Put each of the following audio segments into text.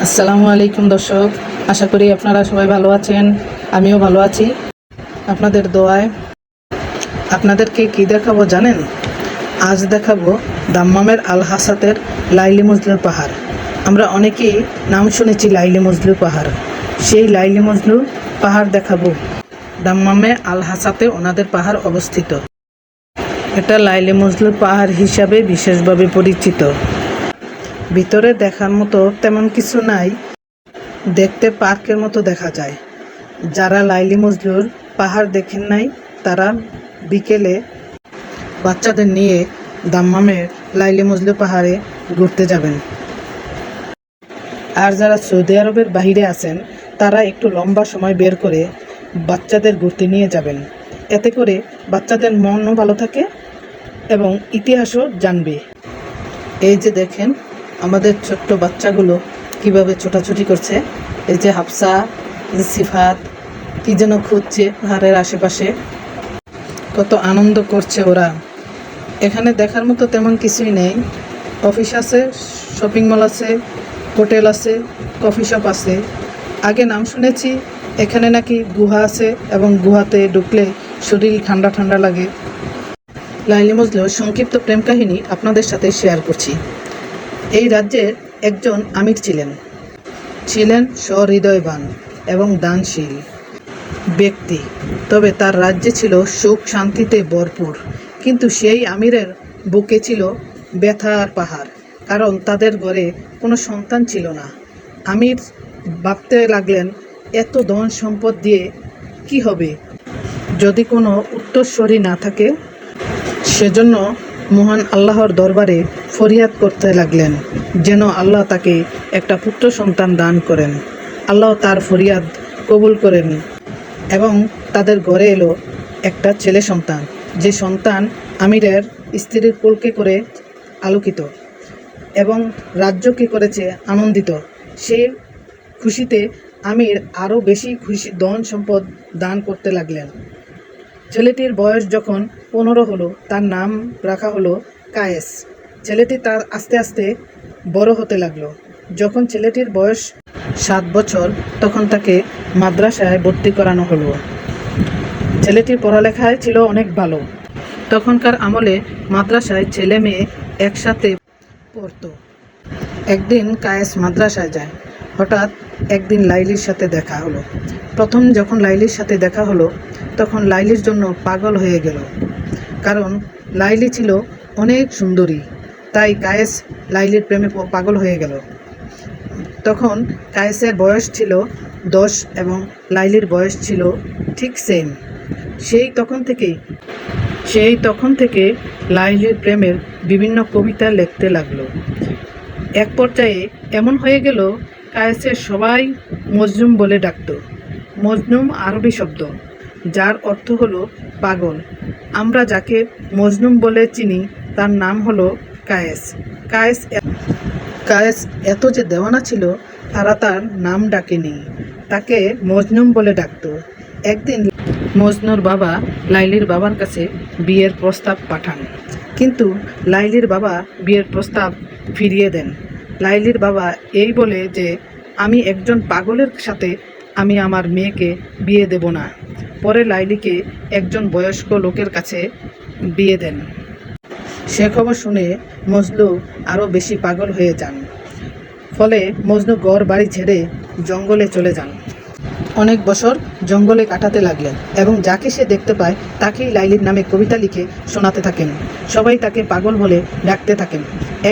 আসসালামু আলাইকুম দর্শক, আশা করি আপনারা সবাই ভালো আছেন। আমিও ভালো আছি আপনাদের দোয়ায়। আপনাদেরকে কি দেখাবো জানেন? আজ দেখাবো দাম্মামের আল হাসাতের লাইলি মজনু পাহাড়। আমরা অনেকেই নাম শুনেছি লাইলি মজনু পাহাড়। সেই লাইলি মজনু পাহাড় দেখাবো। দাম্মামে আল হাসাতে ওনাদের পাহাড় অবস্থিত। এটা লাইলি মজনু পাহাড় হিসাবে বিশেষভাবে পরিচিত। ভিতরে দেখার মতো তেমন কিছু নাই, দেখতে পার্কের মতো দেখা যায়। যারা লাইলি মজনুর পাহাড় দেখেন নাই তারা বিকেলে বাচ্চাদের নিয়ে দাম্মামের লাইলি মজনু পাহাড়ে ঘুরতে যাবেন। আর যারা সৌদি আরবের বাইরে আছেন তারা একটু লম্বা সময় বের করে বাচ্চাদের ঘুরতে নিয়ে যাবেন। এতে করে বাচ্চাদের মনও ভালো থাকে এবং ইতিহাসও জানবে। এই যে দেখেন আমাদের ছোট্ট বাচ্চাগুলো কিভাবে ছোটাছুটি করছে। এই যে হাফসা, সিফাত কি যেন খুঁজছে পাহাড়ের আশেপাশে, কত আনন্দ করছে ওরা। এখানে দেখার মতো তেমন কিছুই নেই। অফিস আছে, শপিং মল আছে, হোটেল আছে, কফি শপ আছে। আগে নাম শুনেছি এখানে নাকি গুহা আছে এবং গুহাতে ঢুকলে শরীর ঠান্ডা ঠান্ডা লাগে। লাইলি মজনুর সংক্ষিপ্ত প্রেম কাহিনী আপনাদের সাথে শেয়ার করছি। এই রাজ্যের একজন আমির ছিলেন সহৃদয়বান এবং দানশীল ব্যক্তি। তবে তার রাজ্যে ছিল সুখ শান্তিতে ভরপুর। কিন্তু সেই আমিরের বুকে ছিল ব্যথার পাহাড়, কারণ তাদের ঘরে কোনো সন্তান ছিল না। আমির ভাবতে লাগলেন, এত ধন সম্পদ দিয়ে কি হবে যদি কোনো উত্তরসূরি না থাকে। সেজন্য মহান আল্লাহর দরবারে ফরিয়াদ করতে লাগলেন যেন আল্লাহ তাকে একটা পুত্র সন্তান দান করেন। আল্লাহ তার ফরিয়াদ কবুল করেন এবং তাদের ঘরে এলো একটা ছেলে সন্তান, যে সন্তান আমিরের স্ত্রীর কোলকে করে আলোকিত এবং রাজ্যকে করেছে আনন্দিত। সে খুশিতে আমির আরও বেশি খুশি ধন সম্পদ দান করতে লাগলেন। ছেলেটির বয়স যখন 15 হলো, তার নাম রাখা হলো কায়েস। ছেলেটি তার আস্তে আস্তে বড় হতে লাগলো। যখন ছেলেটির বয়স 7 বছর তখন তাকে মাদ্রাসায় ভর্তি করানো হলো। ছেলেটির পড়ালেখায় ছিল অনেক ভালো। তখনকার আমলে মাদ্রাসায় ছেলে মেয়ে একসাথে পড়তো। একদিন কায়েস মাদ্রাসায় যায়। হঠাৎ একদিন লাইলির সাথে দেখা হলো। প্রথম যখন লাইলির সাথে দেখা হলো তখন লাইলির জন্য পাগল হয়ে গেল, কারণ লাইলি ছিল অনেক সুন্দরী। তাই কায়েস লাইলির প্রেমে পাগল হয়ে গেল। তখন কায়েসের বয়স ছিল 10 এবং লাইলির বয়স ছিল ঠিক সেম। সেই তখন থেকে লাইলির প্রেমের বিভিন্ন কবিতা লিখতে লাগলো। এক পর্যায়ে এমন হয়ে গেল, কায়েসের সবাই মজনুম বলে ডাকত। মজনুম আরবি শব্দ, যার অর্থ হলো পাগল। আমরা যাকে মজনুম বলে চিনি তার নাম হলো কায়েস। কায়েস এত যে দেওয়ানা ছিল, তারা তার নাম ডাকেনি, তাকে মজনুম বলে ডাকত। একদিন মজনুর বাবা লাইলির বাবার কাছে বিয়ের প্রস্তাব পাঠান, কিন্তু লাইলির বাবা বিয়ের প্রস্তাব ফিরিয়ে দেন। লাইলির বাবা এই বলে যে, আমি একজন পাগলের সাথে আমি আমার মেয়েকে বিয়ে দেব না। পরে লাইলিকে একজন বয়স্ক লোকের কাছে বিয়ে দেন। সে খবর শুনে মজনু আরও বেশি পাগল হয়ে যান। ফলে মজনু ঘর বাড়ি ছেড়ে জঙ্গলে চলে যান। অনেক বছর জঙ্গলে কাটাতে লাগলেন এবং যাকে সে দেখতে পায় তাকেই লাইলির নামে কবিতা লিখে শোনাতে থাকেন। সবাই তাকে পাগল বলে ডাকতে থাকেন।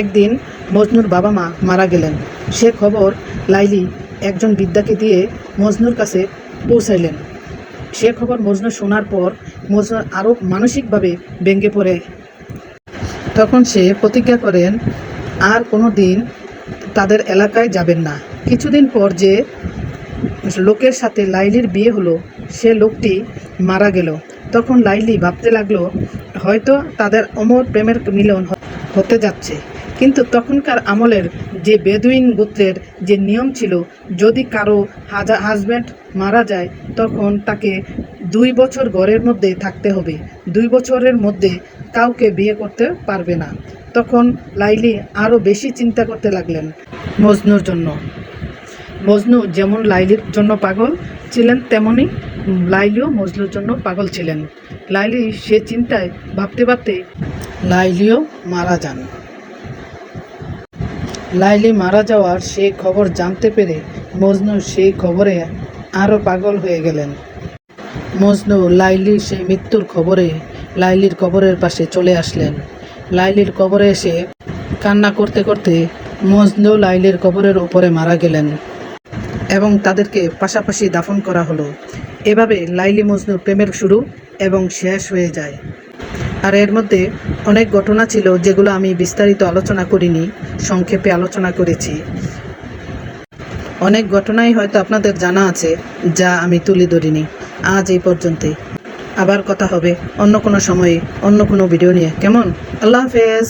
একদিন মজনুর বাবা মা মারা গেলেন। সে খবর লাইলি একজন বৃদ্ধাকে দিয়ে মজনুর কাছে পৌঁছাইলেন। সে খবর মজনু শোনার পর মজনু আরও মানসিকভাবে ভেঙে পড়ে। তখন সে প্রতিজ্ঞা করেন আর কোনো দিন তাদের এলাকায় যাবেন না। কিছুদিন পর যে লোকের সাথে লাইলির বিয়ে হলো, সে লোকটি মারা গেল। তখন লাইলি ভাবতে লাগলো, হয়তো তাদের অমর প্রেমের মিলন হতে যাচ্ছে। কিন্তু তখনকার আমলের যে বেদুইন গোত্রের যে নিয়ম ছিল, যদি কারো হাজব্যান্ড মারা যায় তখন তাকে 2 বছর ঘরের মধ্যে থাকতে হবে। 2 বছরের মধ্যে কাউকে বিয়ে করতে পারবে না। তখন লাইলি আরও বেশি চিন্তা করতে লাগলেন মজনুর জন্য। মজনু যেমন লাইলির জন্য পাগল ছিলেন, তেমনি লাইলিও মজনুর জন্য পাগল ছিলেন। লাইলি সে চিন্তায় ভাবতে ভাবতে লাইলিও মারা যান। লাইলি মারা যাওয়ার সেই খবর জানতে পেরে মজনু সেই খবরে আরও পাগল হয়ে গেলেন। মজনু লাইলির সেই মৃত্যুর খবরে লাইলির কবরের পাশে চলে আসলেন। লাইলির কবরে এসে কান্না করতে করতে মজনু লাইলির কবরের উপরে মারা গেলেন এবং তাদেরকে পাশাপাশি দাফন করা হলো। এভাবে লাইলি মজনুর প্রেমের শুরু এবং শেষ হয়ে যায়। আর এর মধ্যে অনেক ঘটনা ছিল যেগুলো আমি বিস্তারিত আলোচনা করিনি, সংক্ষেপে আলোচনা করেছি। অনেক ঘটনাই হয়তো আপনাদের জানা আছে যা আমি তুলে ধরিনি। আজ এই পর্যন্তই। আবার কথা হবে অন্য কোনো সময়ে অন্য কোনো ভিডিও নিয়ে। কেমন? আল্লাহ হাফেজ।